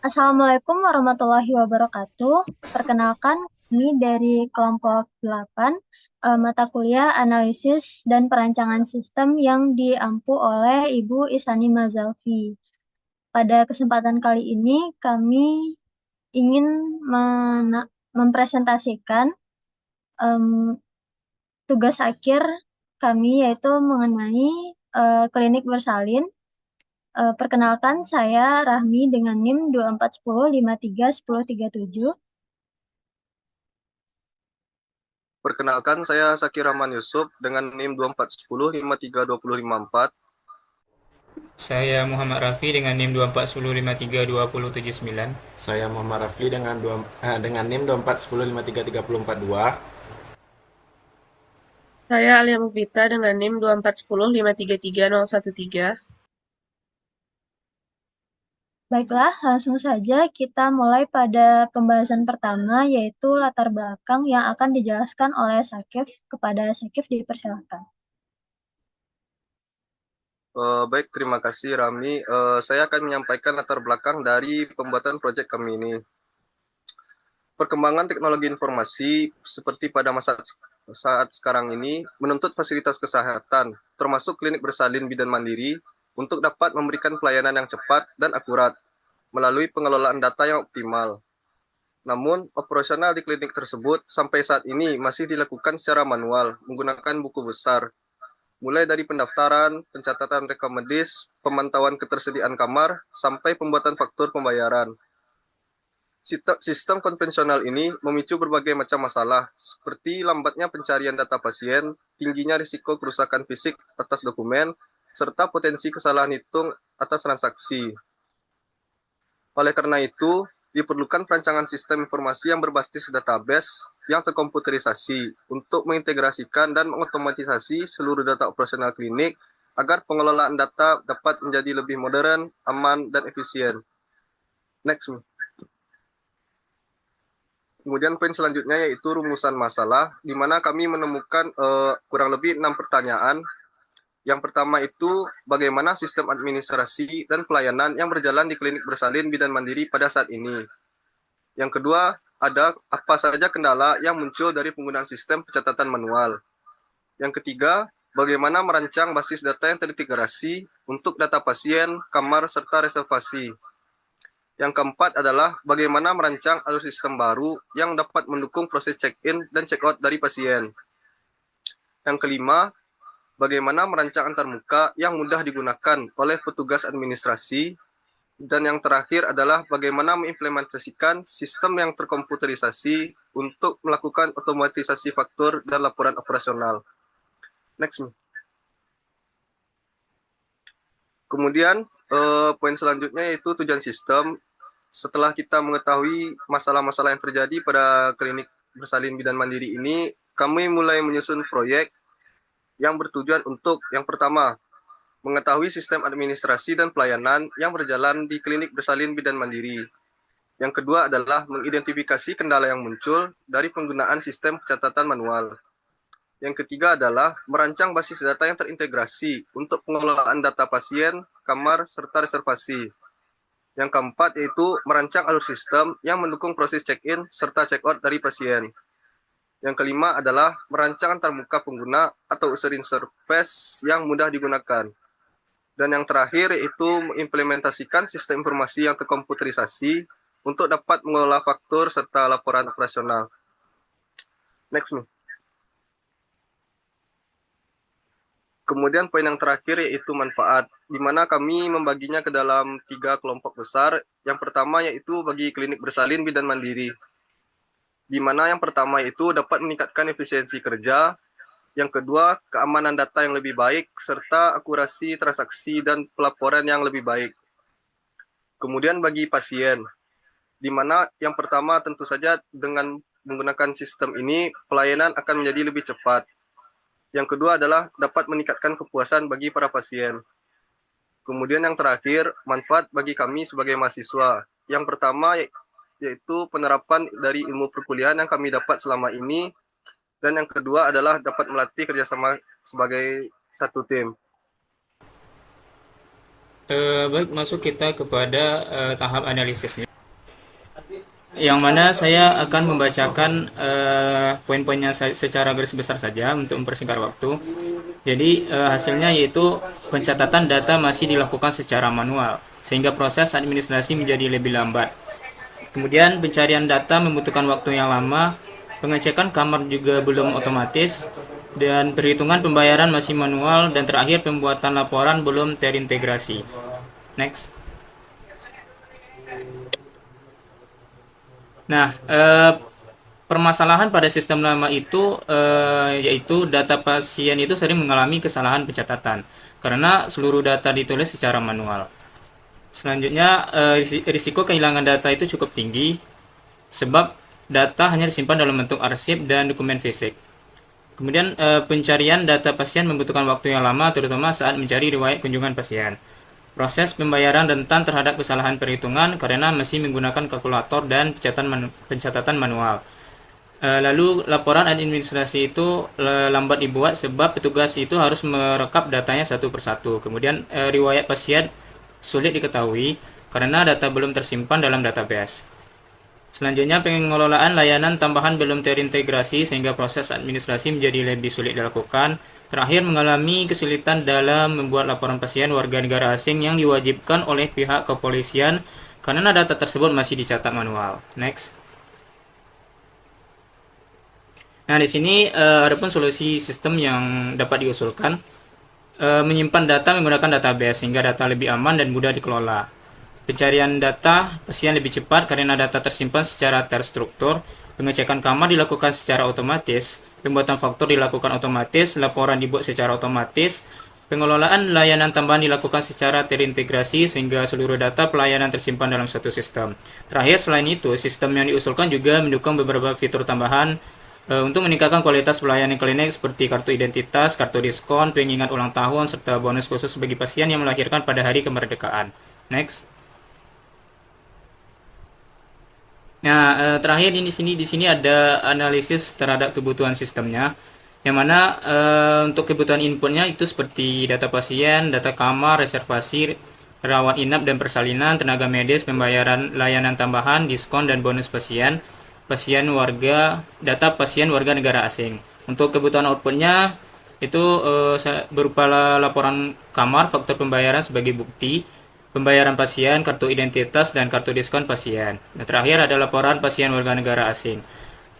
Assalamualaikum warahmatullahi wabarakatuh. Perkenalkan, kami dari kelompok 8, mata kuliah analisis dan perancangan sistem yang diampu oleh Ibu Isani Mazalfi. Pada kesempatan kali ini, kami ingin mempresentasikan em, tugas akhir kami, yaitu mengenai klinik bersalin. Perkenalkan, saya Rahmi dengan NIM 2410531037. Perkenalkan, saya Saki Rahman Yusuf dengan NIM 2410 5320054. Saya Muhammad Rafi dengan NIM 2410532079. Saya Muhammad Rafli dengan NIM 2410533042. Saya Alia Mufita dengan NIM 2410533013. Baiklah, langsung saja kita mulai pada pembahasan pertama, yaitu latar belakang yang akan dijelaskan oleh Sakif. Kepada Sakif dipersilakan. Baik, terima kasih Rami. Saya akan menyampaikan latar belakang dari pembuatan proyek kami ini. Perkembangan teknologi informasi seperti pada saat sekarang ini menuntut fasilitas kesehatan, termasuk klinik bersalin bidan mandiri, untuk dapat memberikan pelayanan yang cepat dan akurat melalui pengelolaan data yang optimal. Namun, operasional di klinik tersebut sampai saat ini masih dilakukan secara manual menggunakan buku besar, mulai dari pendaftaran, pencatatan rekam medis, pemantauan ketersediaan kamar, sampai pembuatan faktur pembayaran. Sistem konvensional ini memicu berbagai macam masalah, seperti lambatnya pencarian data pasien, tingginya risiko kerusakan fisik atas dokumen, serta potensi kesalahan hitung atas transaksi. Oleh karena itu, diperlukan perancangan sistem informasi yang berbasis database yang terkomputerisasi untuk mengintegrasikan dan mengotomatisasi seluruh data operasional klinik agar pengelolaan data dapat menjadi lebih modern, aman, dan efisien. Next. Kemudian poin selanjutnya yaitu rumusan masalah, di mana kami menemukan kurang lebih 6 pertanyaan. Yang pertama itu bagaimana sistem administrasi dan pelayanan yang berjalan di klinik bersalin bidan mandiri pada saat ini. Yang kedua, ada apa saja kendala yang muncul dari penggunaan sistem pencatatan manual. Yang ketiga, bagaimana merancang basis data yang terintegrasi untuk data pasien, kamar, serta reservasi. Yang keempat adalah bagaimana merancang alur sistem baru yang dapat mendukung proses check-in dan check-out dari pasien. Yang kelima, bagaimana merancang antarmuka yang mudah digunakan oleh petugas administrasi. Dan yang terakhir adalah bagaimana mengimplementasikan sistem yang terkomputerisasi untuk melakukan otomatisasi faktur dan laporan operasional. Next. Kemudian poin selanjutnya yaitu tujuan sistem. Setelah kita mengetahui masalah-masalah yang terjadi pada klinik bersalin bidan mandiri ini, kami mulai menyusun proyek yang bertujuan untuk yang pertama, mengetahui sistem administrasi dan pelayanan yang berjalan di klinik bersalin bidan mandiri. Yang kedua adalah mengidentifikasi kendala yang muncul dari penggunaan sistem pencatatan manual. Yang ketiga adalah merancang basis data yang terintegrasi untuk pengelolaan data pasien, kamar, serta reservasi. Yang keempat yaitu merancang alur sistem yang mendukung proses check-in serta check-out dari pasien. Yang kelima adalah merancang antarmuka pengguna atau user interface yang mudah digunakan. Dan yang terakhir yaitu mengimplementasikan sistem informasi yang terkomputerisasi untuk dapat mengelola faktur serta laporan operasional. Next. Kemudian poin yang terakhir yaitu manfaat, di mana kami membaginya ke dalam 3 kelompok besar. Yang pertama yaitu bagi klinik bersalin bidan mandiri, di mana yang pertama itu dapat meningkatkan efisiensi kerja, yang kedua keamanan data yang lebih baik, serta akurasi transaksi dan pelaporan yang lebih baik. Kemudian bagi pasien, di mana yang pertama tentu saja dengan menggunakan sistem ini pelayanan akan menjadi lebih cepat. Yang kedua adalah dapat meningkatkan kepuasan bagi para pasien. Kemudian yang terakhir, manfaat bagi kami sebagai mahasiswa. Yang pertama yaitu penerapan dari ilmu perkuliahan yang kami dapat selama ini. Dan yang kedua adalah dapat melatih kerjasama sebagai satu tim. Baik, masuk kita kepada tahap analisisnya. yang mana saya akan membacakan poin-poinnya secara garis besar saja untuk mempersingkat waktu. Jadi hasilnya yaitu pencatatan data masih dilakukan secara manual, sehingga proses administrasi menjadi lebih lambat. Kemudian pencarian data membutuhkan waktu yang lama, pengecekan kamar juga belum otomatis, dan perhitungan pembayaran masih manual, dan terakhir pembuatan laporan belum terintegrasi. Next. Nah, permasalahan pada sistem lama itu yaitu data pasien itu sering mengalami kesalahan pencatatan karena seluruh data ditulis secara manual. Selanjutnya, risiko kehilangan data itu cukup tinggi sebab data hanya disimpan dalam bentuk arsip dan dokumen fisik. Kemudian pencarian data pasien membutuhkan waktu yang lama terutama saat mencari riwayat kunjungan pasien. Proses pembayaran rentan terhadap kesalahan perhitungan karena masih menggunakan kalkulator dan pencatatan manual. Lalu laporan administrasi itu lambat dibuat sebab petugas itu harus merekap datanya satu persatu. Kemudian riwayat pasien sulit diketahui karena data belum tersimpan dalam database. Selanjutnya, pengelolaan layanan tambahan belum terintegrasi sehingga proses administrasi menjadi lebih sulit dilakukan. Terakhir, mengalami kesulitan dalam membuat laporan pasien warga negara asing yang diwajibkan oleh pihak kepolisian karena data tersebut masih dicatat manual. Next. Nah, di sini adapun solusi sistem yang dapat diusulkan menyimpan data menggunakan database sehingga data lebih aman dan mudah dikelola. Pencarian data pasien lebih cepat karena data tersimpan secara terstruktur, pengecekan kamar dilakukan secara otomatis, pembuatan faktur dilakukan otomatis, laporan dibuat secara otomatis, pengelolaan layanan tambahan dilakukan secara terintegrasi sehingga seluruh data pelayanan tersimpan dalam satu sistem. Terakhir, selain itu, sistem yang diusulkan juga mendukung beberapa fitur tambahan untuk meningkatkan kualitas pelayanan klinik seperti kartu identitas, kartu diskon, pengingat ulang tahun, serta bonus khusus bagi pasien yang melahirkan pada hari kemerdekaan. Next. Nah, terakhir di sini ada analisis terhadap kebutuhan sistemnya, yang mana untuk kebutuhan inputnya itu seperti data pasien, data kamar, reservasi, rawat inap dan persalinan, tenaga medis, pembayaran layanan tambahan, diskon dan bonus pasien, data pasien warga negara asing. Untuk kebutuhan outputnya itu berupa laporan kamar, faktur pembayaran sebagai bukti, pembayaran pasien, kartu identitas, dan kartu diskon pasien. Dan terakhir ada laporan pasien warga negara asing.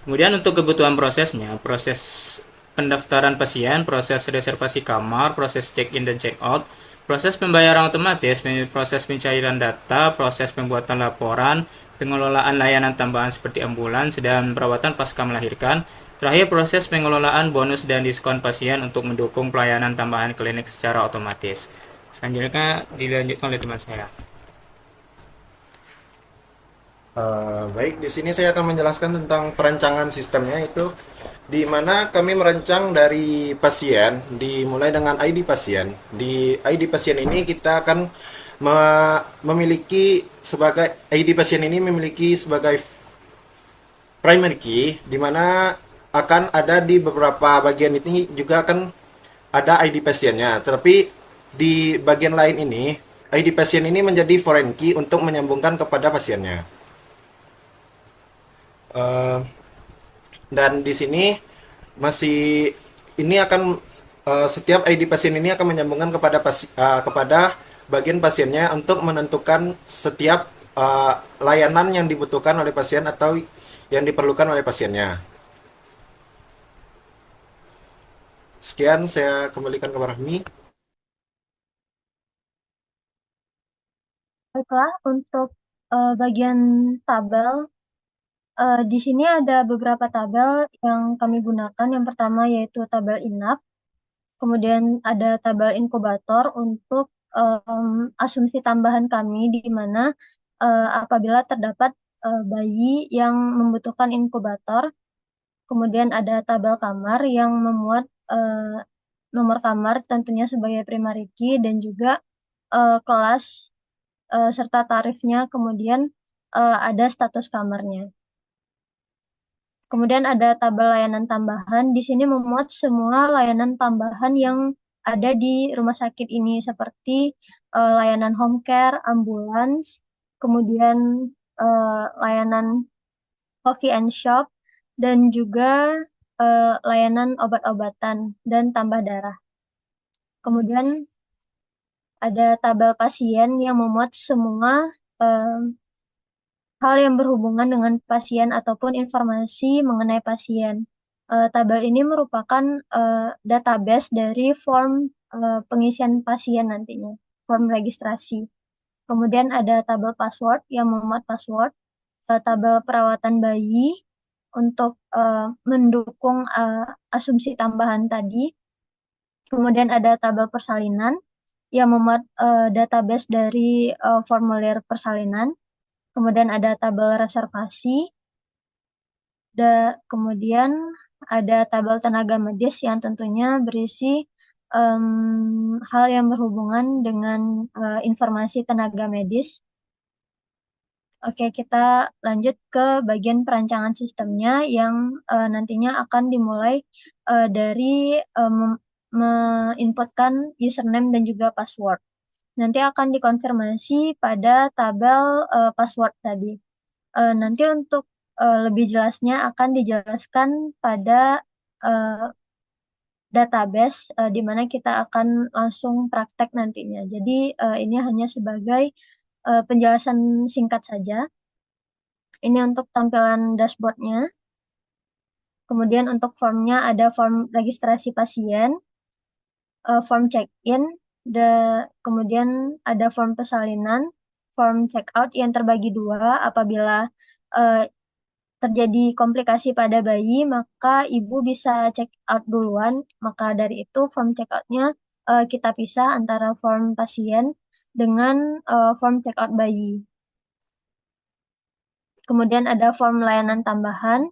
Kemudian untuk kebutuhan prosesnya, proses pendaftaran pasien, proses reservasi kamar, proses check-in dan check-out, proses pembayaran otomatis, proses pencairan data, proses pembuatan laporan, pengelolaan layanan tambahan seperti ambulans dan perawatan pasca melahirkan. Terakhir, proses pengelolaan bonus dan diskon pasien untuk mendukung pelayanan tambahan klinik secara otomatis. Selanjutnya dilanjutkan oleh teman saya. Baik, di sini saya akan menjelaskan tentang perancangan sistemnya itu di mana kami merancang dari pasien, dimulai dengan ID pasien. Di ID pasien ini kita akan memiliki sebagai ID pasien ini memiliki sebagai primary key, di mana akan ada di beberapa bagian ini juga akan ada ID pasiennya. Tetapi di bagian lain ini, ID pasien ini menjadi foreign key untuk menyambungkan kepada pasiennya. Dan di sini masih ini akan setiap ID pasien ini akan menyambungkan kepada bagian pasiennya untuk menentukan setiap layanan yang dibutuhkan oleh pasien atau yang diperlukan oleh pasiennya. Sekian, saya kembalikan ke Rahmi. Baiklah, untuk bagian tabel, di sini ada beberapa tabel yang kami gunakan. Yang pertama yaitu tabel inap, kemudian ada tabel inkubator untuk asumsi tambahan kami di mana apabila terdapat bayi yang membutuhkan inkubator, kemudian ada tabel kamar yang memuat nomor kamar tentunya sebagai primary key dan juga kelas serta tarifnya, kemudian ada status kamarnya. Kemudian ada tabel layanan tambahan. Di sini memuat semua layanan tambahan yang ada di rumah sakit ini seperti layanan home care, ambulans, kemudian layanan coffee and shop, dan juga layanan obat-obatan dan tambah darah. Kemudian ada tabel pasien yang memuat semua hal yang berhubungan dengan pasien ataupun informasi mengenai pasien. Tabel ini merupakan database dari form pengisian pasien nantinya, form registrasi. Kemudian ada tabel password yang memuat password, tabel perawatan bayi untuk mendukung asumsi tambahan tadi. Kemudian ada tabel persalinan yang memuat database dari formulir persalinan. Kemudian ada tabel reservasi, kemudian ada tabel tenaga medis yang tentunya berisi hal yang berhubungan dengan informasi tenaga medis. Oke, kita lanjut ke bagian perancangan sistemnya yang nantinya akan dimulai dari menginputkan username dan juga password. Nanti akan dikonfirmasi pada tabel password tadi. Nanti untuk lebih jelasnya akan dijelaskan pada database di mana kita akan langsung praktek nantinya. Jadi ini hanya sebagai penjelasan singkat saja. Ini untuk tampilan dashboardnya. Kemudian untuk formnya ada form registrasi pasien, form check-in, kemudian ada form persalinan, form check-out yang terbagi dua. Apabila terjadi komplikasi pada bayi, maka ibu bisa check-out duluan. Maka dari itu form check-outnya kita pisah antara form pasien dengan form check-out bayi. Kemudian ada form layanan tambahan,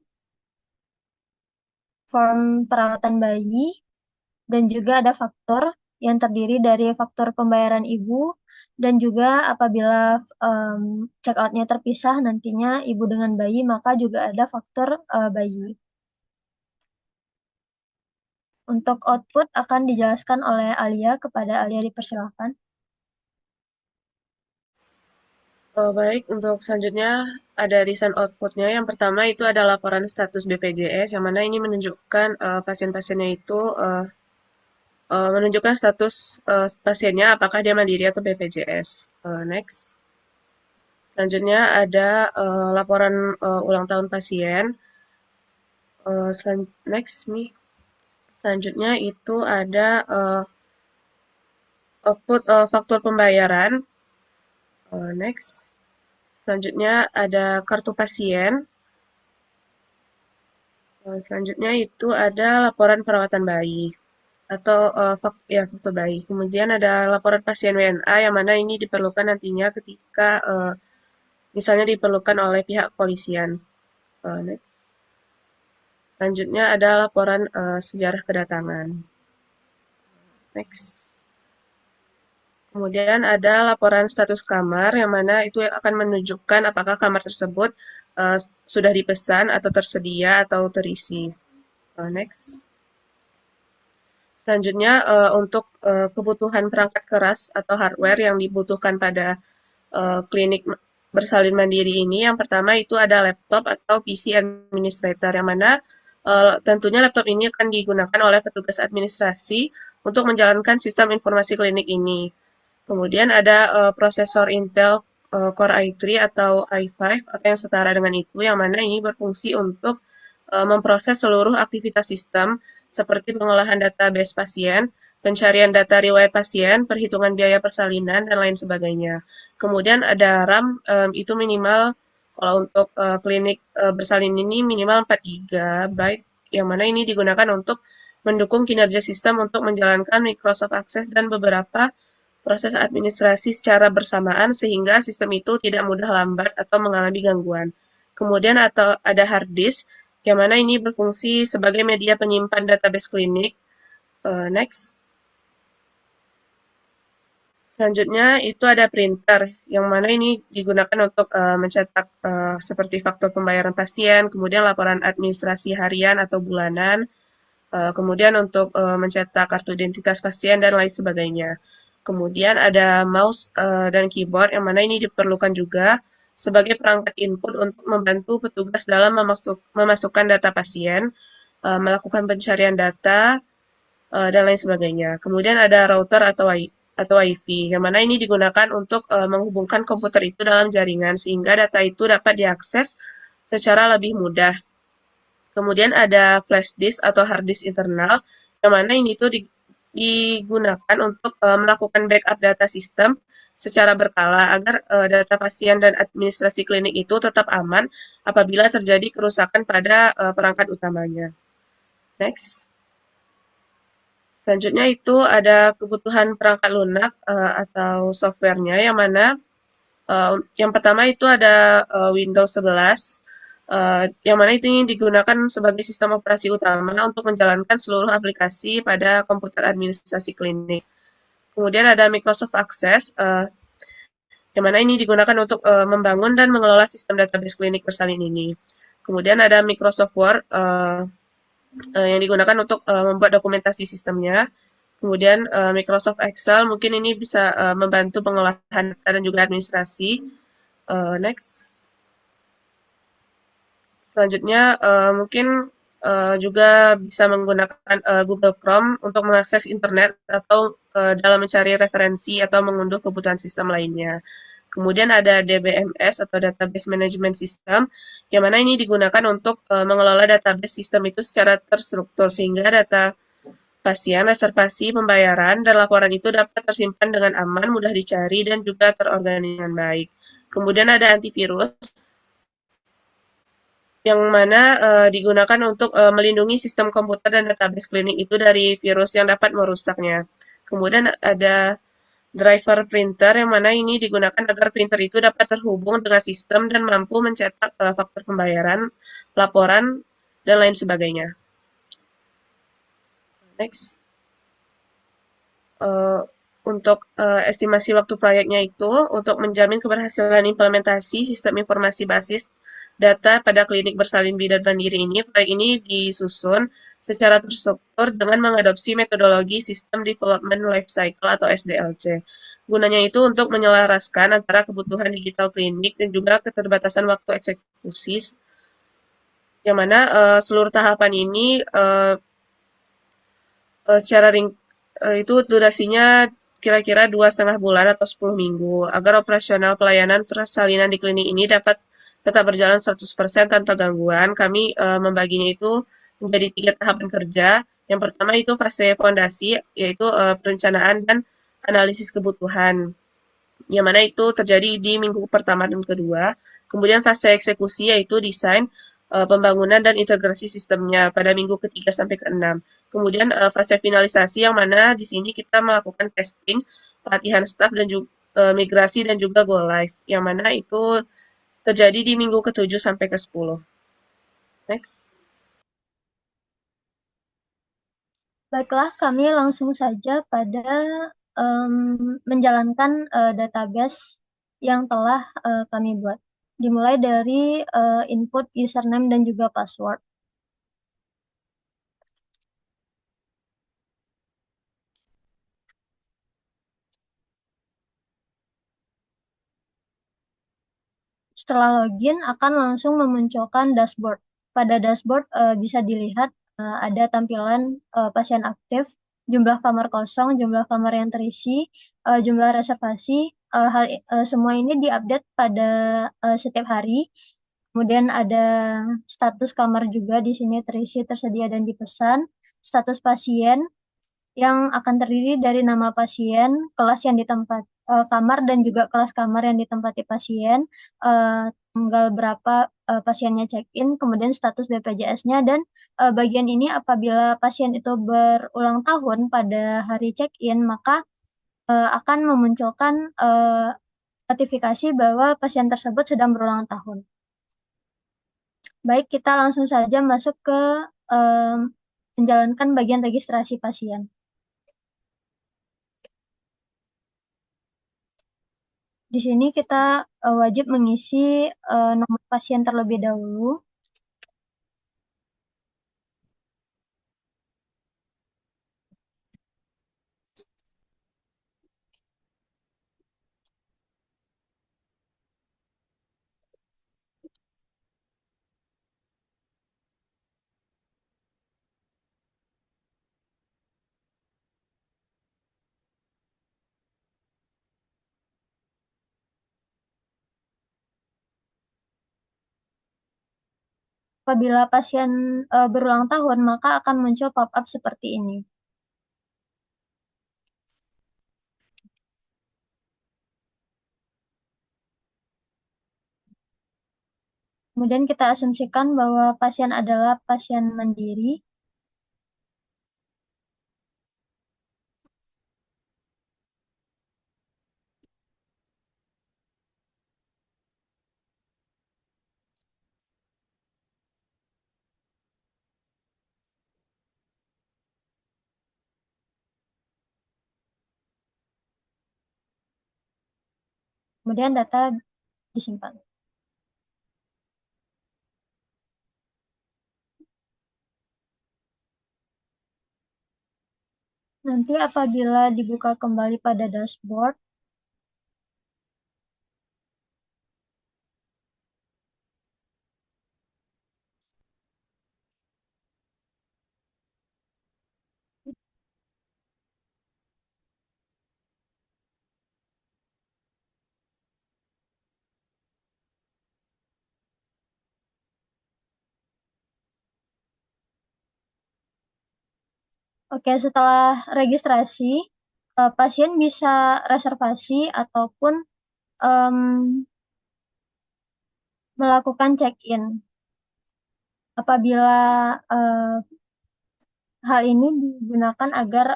form perawatan bayi, dan juga ada faktur yang terdiri dari faktur pembayaran ibu, dan juga apabila check-out-nya terpisah nantinya ibu dengan bayi, maka juga ada faktur bayi. Untuk output akan dijelaskan oleh Alia, kepada Alia dipersilakan. Baik, untuk selanjutnya ada desain outputnya. Yang pertama itu ada laporan status BPJS, yang mana ini menunjukkan pasien-pasiennya itu menunjukkan status pasiennya apakah dia mandiri atau BPJS. Next. Selanjutnya ada laporan ulang tahun pasien. Next nih. Selanjutnya itu ada output faktur pembayaran. Next. Selanjutnya ada kartu pasien. Selanjutnya itu ada laporan perawatan bayi atau faktur bayi. Kemudian ada laporan pasien WNA yang mana ini diperlukan nantinya ketika misalnya diperlukan oleh pihak kepolisian. Next. Selanjutnya ada laporan sejarah kedatangan. Next. Kemudian ada laporan status kamar yang mana itu akan menunjukkan apakah kamar tersebut sudah dipesan atau tersedia atau terisi. Next. Selanjutnya untuk kebutuhan perangkat keras atau hardware yang dibutuhkan pada klinik bersalin mandiri ini, yang pertama itu ada laptop atau PC administrator, yang mana tentunya laptop ini akan digunakan oleh petugas administrasi untuk menjalankan sistem informasi klinik ini. Kemudian ada prosesor Intel Core i3 atau i5 atau yang setara dengan itu, yang mana ini berfungsi untuk memproses seluruh aktivitas sistem seperti pengolahan database pasien, pencarian data riwayat pasien, perhitungan biaya persalinan, dan lain sebagainya. Kemudian ada RAM, itu minimal kalau untuk klinik bersalin ini minimal 4 GB, yang mana ini digunakan untuk mendukung kinerja sistem untuk menjalankan Microsoft Access dan beberapa proses administrasi secara bersamaan sehingga sistem itu tidak mudah lambat atau mengalami gangguan. Kemudian atau ada hard disk yang mana ini berfungsi sebagai media penyimpan database klinik. Next. Selanjutnya itu ada printer yang mana ini digunakan untuk mencetak seperti faktur pembayaran pasien, kemudian laporan administrasi harian atau bulanan, kemudian untuk mencetak kartu identitas pasien dan lain sebagainya. Kemudian ada mouse dan keyboard yang mana ini diperlukan juga sebagai perangkat input untuk membantu petugas dalam memasukkan data pasien, melakukan pencarian data, dan lain sebagainya. Kemudian ada router atau WiFi, yang mana ini digunakan untuk menghubungkan komputer itu dalam jaringan sehingga data itu dapat diakses secara lebih mudah. Kemudian ada flash disk atau hard disk internal, yang mana ini tuh digunakan untuk melakukan backup data sistem secara berkala agar data pasien dan administrasi klinik itu tetap aman apabila terjadi kerusakan pada perangkat utamanya. Next. Selanjutnya itu ada kebutuhan perangkat lunak atau softwarenya, yang mana yang pertama itu ada Windows 11, yang mana itu digunakan sebagai sistem operasi utama untuk menjalankan seluruh aplikasi pada komputer administrasi klinik. Kemudian ada Microsoft Access, yang mana ini digunakan untuk membangun dan mengelola sistem database klinik bersalin ini. Kemudian ada Microsoft Word, yang digunakan untuk membuat dokumentasi sistemnya. Kemudian Microsoft Excel mungkin ini bisa membantu pengolahan data dan juga administrasi. Next. Selanjutnya mungkin juga bisa menggunakan Google Chrome untuk mengakses internet atau dalam mencari referensi atau mengunduh kebutuhan sistem lainnya. Kemudian ada DBMS atau Database Management System, yang mana ini digunakan untuk mengelola database sistem itu secara terstruktur sehingga data pasien, reservasi, pembayaran, dan laporan itu dapat tersimpan dengan aman, mudah dicari, dan juga terorganisir dengan baik. Kemudian ada antivirus, yang mana digunakan untuk melindungi sistem komputer dan database klinik itu dari virus yang dapat merusaknya. Kemudian ada driver printer, yang mana ini digunakan agar printer itu dapat terhubung dengan sistem dan mampu mencetak faktur pembayaran, laporan, dan lain sebagainya. Next. Untuk estimasi waktu proyeknya itu untuk menjamin keberhasilan implementasi sistem informasi basis data pada klinik bersalin bidan mandiri ini, proyek ini disusun secara terstruktur dengan mengadopsi metodologi System Development Lifecycle atau SDLC. Gunanya itu untuk menyelaraskan antara kebutuhan digital klinik dan juga keterbatasan waktu eksekusi, yang mana seluruh tahapan ini secara itu durasinya kira-kira 2,5 bulan atau 10 minggu, agar operasional pelayanan persalinan di klinik ini dapat tetap berjalan 100% tanpa gangguan. Kami membaginya itu menjadi 3 tahapan kerja. Yang pertama itu fase fondasi, yaitu perencanaan dan analisis kebutuhan, yang mana itu terjadi di minggu pertama dan kedua. Kemudian fase eksekusi, yaitu desain, pembangunan dan integrasi sistemnya pada minggu ketiga sampai keenam. Kemudian fase finalisasi, yang mana di sini kita melakukan testing, pelatihan staf dan juga migrasi dan juga go live, yang mana itu terjadi di minggu ke-7 sampai ke-10. Next. Baiklah, kami langsung saja pada menjalankan database yang telah kami buat. Dimulai dari input username dan juga password. Setelah login akan langsung memunculkan dashboard. Pada dashboard bisa dilihat ada tampilan pasien aktif, jumlah kamar kosong, jumlah kamar yang terisi, jumlah reservasi. Semua ini diupdate pada setiap hari. Kemudian ada status kamar juga di sini terisi, tersedia dan dipesan. Status pasien yang akan terdiri dari nama pasien, kelas yang kamar dan juga kelas kamar yang ditempati pasien, tanggal berapa pasiennya check-in, kemudian status BPJS-nya, dan bagian ini apabila pasien itu berulang tahun pada hari check-in, maka akan memunculkan notifikasi bahwa pasien tersebut sedang berulang tahun. Baik, kita langsung saja masuk ke menjalankan bagian registrasi pasien. Di sini kita wajib mengisi nomor pasien terlebih dahulu. Apabila pasien berulang tahun, maka akan muncul pop-up seperti ini. Kemudian kita asumsikan bahwa pasien adalah pasien mandiri. Kemudian data disimpan. Nanti apabila dibuka kembali pada dashboard, oke, setelah registrasi, pasien bisa reservasi ataupun em, melakukan check-in. Apabila hal ini digunakan agar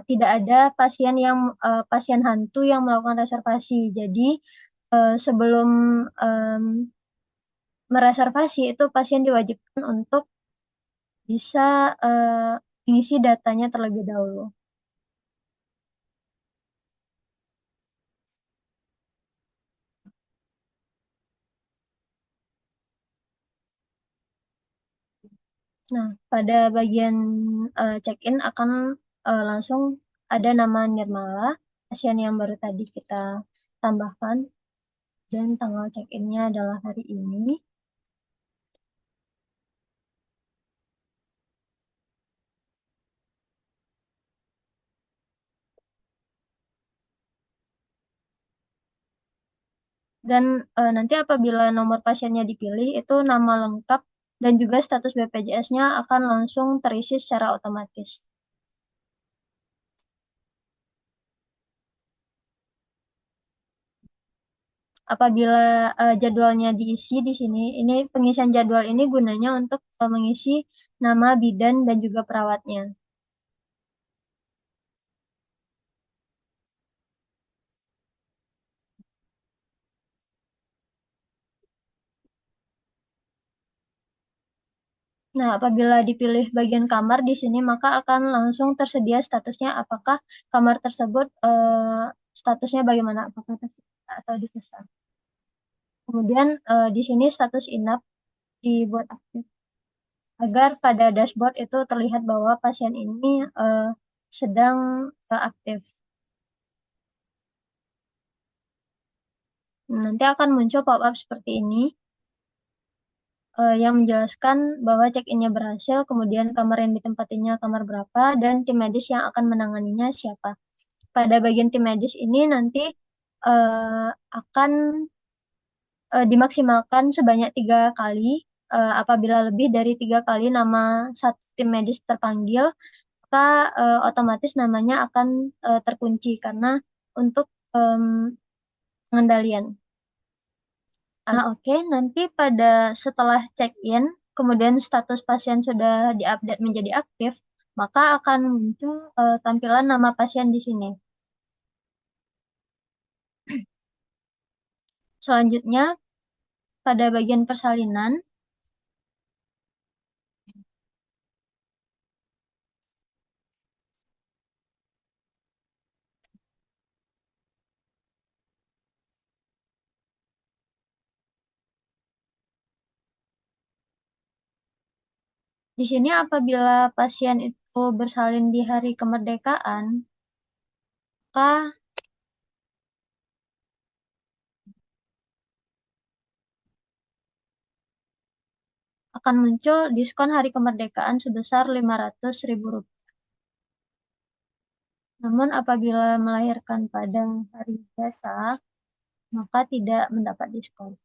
tidak ada pasien hantu yang melakukan reservasi. Jadi sebelum mereservasi itu pasien diwajibkan untuk bisa mengisi datanya terlebih dahulu. Nah, pada bagian check-in akan langsung ada nama Nirmala, pasien yang baru tadi kita tambahkan, dan tanggal check-in-nya adalah hari ini. Dan nanti apabila nomor pasiennya dipilih, itu nama lengkap dan juga status BPJS-nya akan langsung terisi secara otomatis. Apabila jadwalnya diisi di sini, ini pengisian jadwal ini gunanya untuk mengisi nama bidan dan juga perawatnya. Nah, apabila dipilih bagian kamar di sini, maka akan langsung tersedia statusnya apakah kamar tersebut statusnya bagaimana, apakah tersisa atau dipesan. Kemudian di sini status inap dibuat aktif agar pada dashboard itu terlihat bahwa pasien ini sedang aktif. Nanti akan muncul pop-up seperti ini yang menjelaskan bahwa check-in-nya berhasil, kemudian kamar yang ditempatinya kamar berapa, dan tim medis yang akan menanganinya siapa. Pada bagian tim medis ini nanti akan dimaksimalkan sebanyak 3 kali. Apabila lebih dari 3 kali nama satu tim medis terpanggil, maka otomatis namanya akan terkunci karena untuk pengendalian. Oke, nanti pada setelah check-in, kemudian status pasien sudah diupdate menjadi aktif, maka akan muncul tampilan nama pasien di sini. Selanjutnya, pada bagian persalinan, di sini apabila pasien itu bersalin di hari kemerdekaan, maka akan muncul diskon hari kemerdekaan sebesar Rp500.000. Namun apabila melahirkan pada hari biasa, maka tidak mendapat diskon.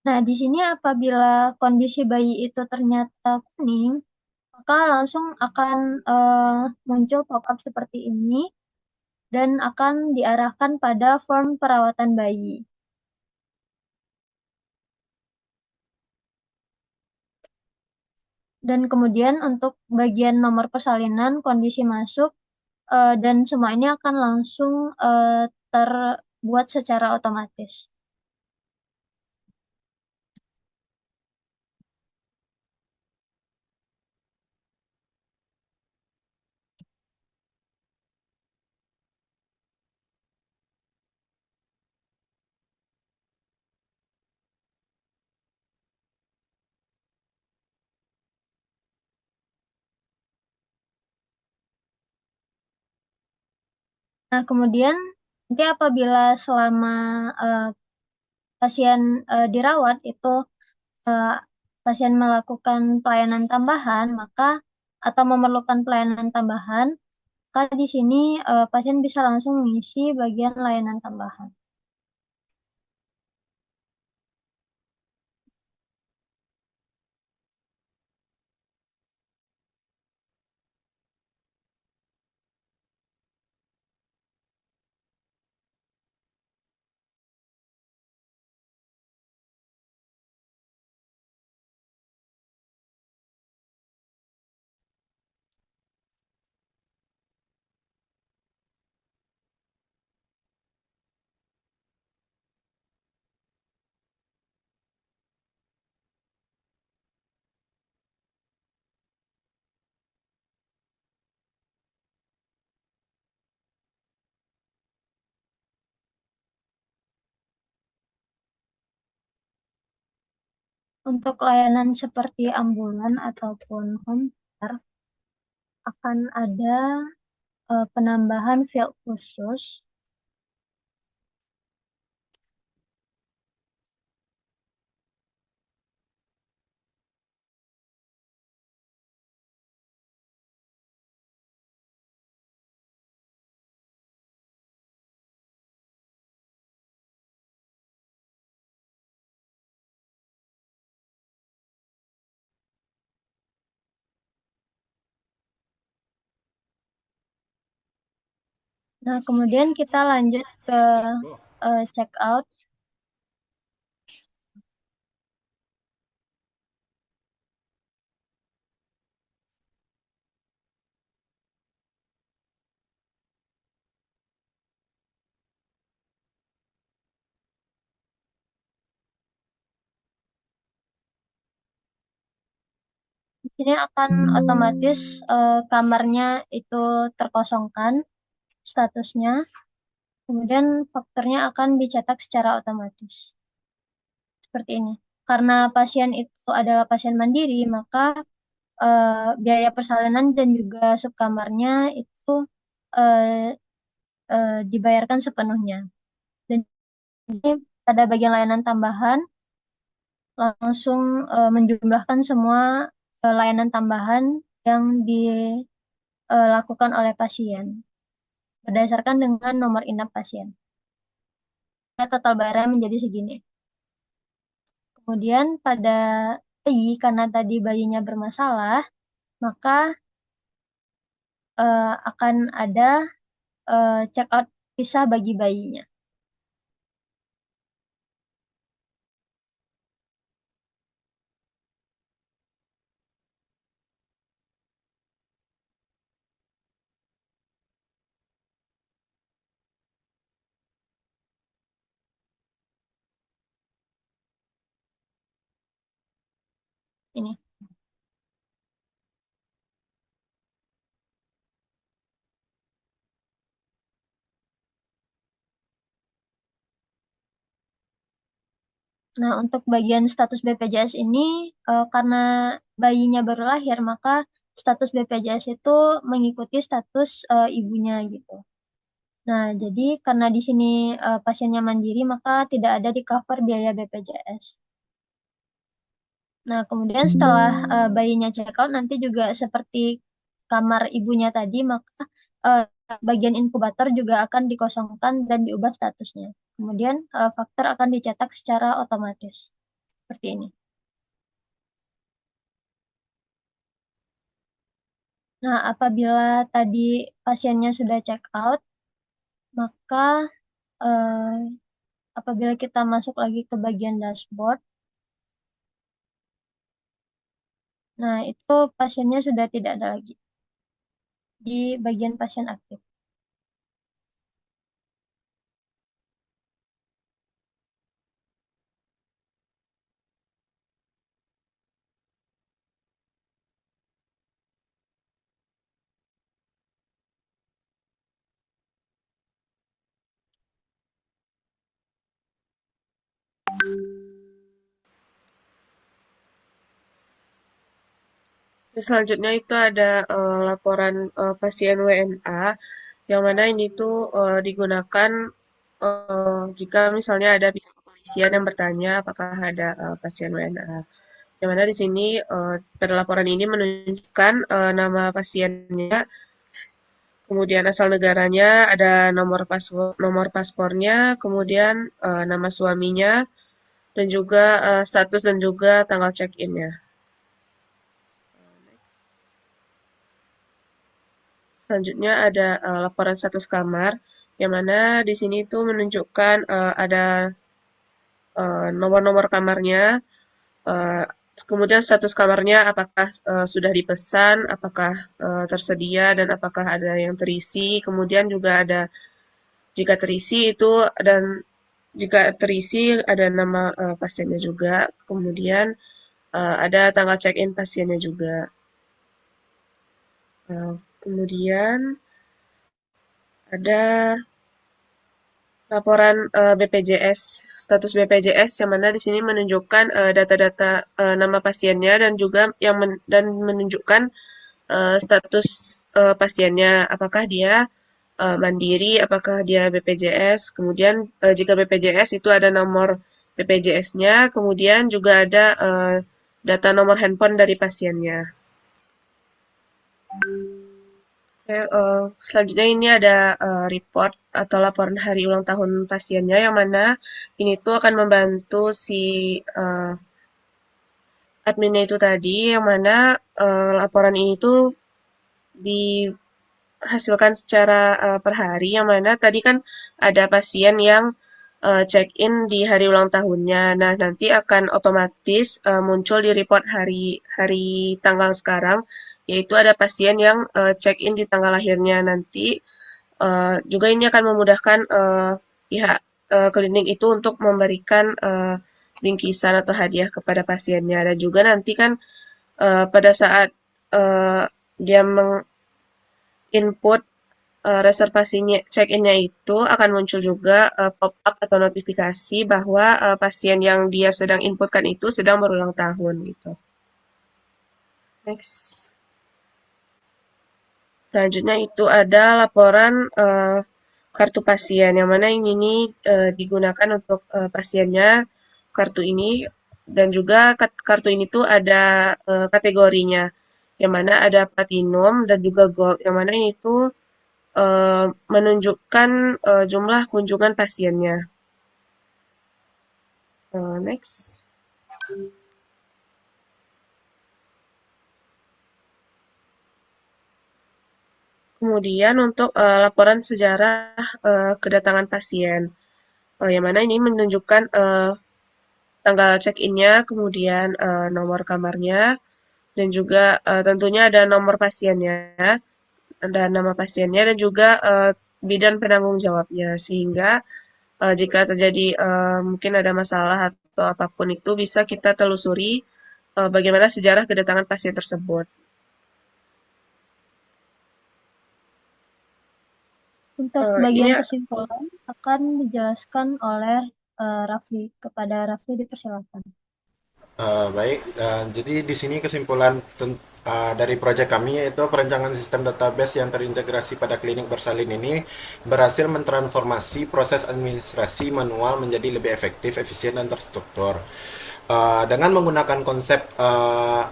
Nah, di sini apabila kondisi bayi itu ternyata kuning, maka langsung akan muncul pop-up seperti ini dan akan diarahkan pada form perawatan bayi. Dan kemudian untuk bagian nomor persalinan, kondisi masuk, dan semua ini akan langsung terbuat secara otomatis. Nah, kemudian nanti apabila selama pasien dirawat itu eh, pasien melakukan pelayanan tambahan, maka atau memerlukan pelayanan tambahan, maka di sini pasien bisa langsung mengisi bagian layanan tambahan. Untuk layanan seperti ambulan ataupun home care akan ada penambahan field khusus. Nah, kemudian kita lanjut ke check out. Di sini akan otomatis kamarnya itu terkosongkan statusnya. Kemudian fakturnya akan dicetak secara otomatis. Seperti ini. Karena pasien itu adalah pasien mandiri, maka biaya persalinan dan juga subkamarnya itu eh, dibayarkan sepenuhnya. Dan ini pada bagian layanan tambahan langsung menjumlahkan semua layanan tambahan yang dilakukan oleh pasien berdasarkan dengan nomor inap pasien. Total bayarnya menjadi segini. Kemudian pada bayi, karena tadi bayinya bermasalah, maka akan ada check out pisah bagi bayinya. Ini. Nah, untuk bagian status BPJS ini, karena bayinya baru lahir, maka status BPJS itu mengikuti status ibunya gitu. Nah, jadi karena di sini pasiennya mandiri, maka tidak ada di cover biaya BPJS. Nah, kemudian setelah bayinya check out, nanti juga seperti kamar ibunya tadi, maka uh, bagian inkubator juga akan dikosongkan dan diubah statusnya. Kemudian faktur akan dicetak secara otomatis. seperti ini. Nah, apabila tadi pasiennya sudah check out, maka eh, apabila kita masuk lagi ke bagian dashboard, nah itu pasiennya sudah tidak ada lagi di bagian pasien aktif. Selanjutnya itu ada laporan pasien WNA, yang mana ini tuh digunakan jika misalnya ada pihak kepolisian yang bertanya apakah ada pasien WNA. Yang mana di sini pada laporan ini menunjukkan nama pasiennya, kemudian asal negaranya, ada nomor paspornya, kemudian nama suaminya, dan juga status dan juga tanggal check-in-nya. Selanjutnya ada laporan status kamar, yang mana di sini itu menunjukkan ada nomor-nomor kamarnya, eh, kemudian status kamarnya apakah sudah dipesan, apakah tersedia, dan apakah ada yang terisi. Kemudian juga ada jika terisi itu dan jika terisi ada nama pasiennya juga. Kemudian ada tanggal check-in pasiennya juga. Kemudian ada laporan BPJS, status BPJS yang mana di sini menunjukkan data-data nama pasiennya dan juga dan menunjukkan status pasiennya, apakah dia mandiri, apakah dia BPJS. Kemudian jika BPJS itu ada nomor BPJS-nya, kemudian juga ada data nomor handphone dari pasiennya. Oke, selanjutnya ini ada report atau laporan hari ulang tahun pasiennya, yang mana ini tuh akan membantu si adminnya itu tadi, yang mana laporan ini tuh dihasilkan secara per hari, yang mana tadi kan ada pasien yang check-in di hari ulang tahunnya. Nah, nanti akan otomatis muncul di report hari tanggal sekarang, yaitu ada pasien yang check-in di tanggal lahirnya nanti. Juga ini akan memudahkan pihak klinik itu untuk memberikan bingkisan atau hadiah kepada pasiennya. Dan juga nanti kan pada saat dia input reservasinya check-in-nya itu akan muncul juga pop-up atau notifikasi bahwa pasien yang dia sedang inputkan itu sedang berulang tahun gitu. Next. Selanjutnya itu ada laporan kartu pasien, yang mana ini nih digunakan untuk pasiennya kartu ini, dan juga kartu ini tuh ada kategorinya, yang mana ada platinum dan juga gold, yang mana ini tuh menunjukkan jumlah kunjungan pasiennya. Next. Kemudian untuk laporan sejarah kedatangan pasien, yang mana ini menunjukkan tanggal check-in-nya, kemudian nomor kamarnya, dan juga tentunya ada nomor pasiennya, ada nama pasiennya, dan juga bidan penanggung jawabnya, sehingga jika terjadi mungkin ada masalah atau apapun itu bisa kita telusuri bagaimana sejarah kedatangan pasien tersebut. Untuk Ini bagian kesimpulan akan dijelaskan oleh Rafli. Kepada Rafli dipersilakan. Baik, jadi di sini kesimpulan dari proyek kami yaitu perancangan sistem database yang terintegrasi pada klinik bersalin ini berhasil mentransformasi proses administrasi manual menjadi lebih efektif, efisien, dan terstruktur. Dengan menggunakan konsep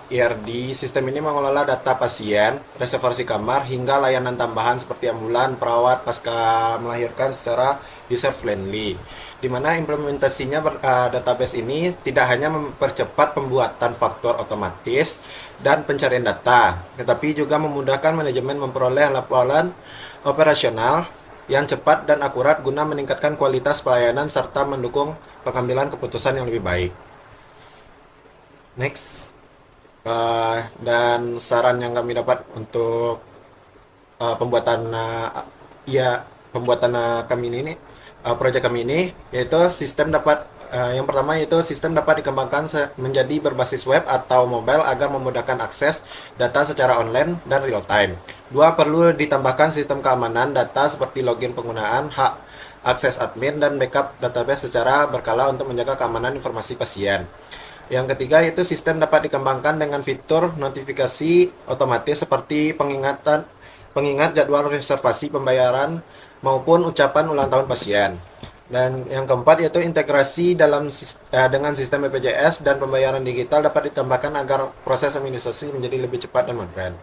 IRD, sistem ini mengelola data pasien, reservasi kamar, hingga layanan tambahan seperti ambulan, perawat, pasca melahirkan secara user-friendly. Di mana implementasinya database ini tidak hanya mempercepat pembuatan faktur otomatis dan pencarian data, tetapi juga memudahkan manajemen memperoleh laporan operasional yang cepat dan akurat guna meningkatkan kualitas pelayanan serta mendukung pengambilan keputusan yang lebih baik. Next. Dan saran yang kami dapat untuk pembuatan ya pembuatan kami ini proyek kami ini yaitu sistem dapat yang pertama yaitu sistem dapat dikembangkan menjadi berbasis web atau mobile agar memudahkan akses data secara online dan real time. Dua, perlu ditambahkan sistem keamanan data seperti login penggunaan, hak akses admin, dan backup database secara berkala untuk menjaga keamanan informasi pasien. Yang ketiga yaitu sistem dapat dikembangkan dengan fitur notifikasi otomatis seperti pengingat jadwal reservasi pembayaran maupun ucapan ulang tahun pasien. Dan yang keempat yaitu integrasi dengan sistem BPJS dan pembayaran digital dapat ditambahkan agar proses administrasi menjadi lebih cepat dan modern.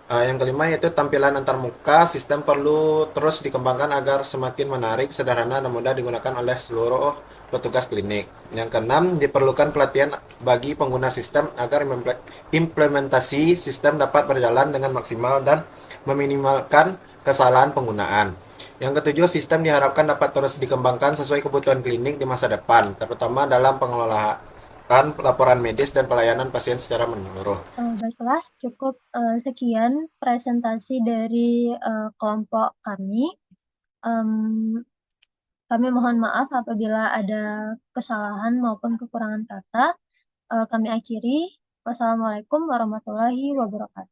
Yang kelima yaitu tampilan antarmuka, sistem perlu terus dikembangkan agar semakin menarik, sederhana, dan mudah digunakan oleh seluruh petugas klinik. Yang keenam, diperlukan pelatihan bagi pengguna sistem agar implementasi sistem dapat berjalan dengan maksimal dan meminimalkan kesalahan penggunaan. Yang ketujuh, sistem diharapkan dapat terus dikembangkan sesuai kebutuhan klinik di masa depan, terutama dalam pengelolaan laporan medis dan pelayanan pasien secara menyeluruh. Baiklah, cukup sekian presentasi dari kelompok kami. Kami mohon maaf apabila ada kesalahan maupun kekurangan kata. Kami akhiri. Wassalamualaikum warahmatullahi wabarakatuh.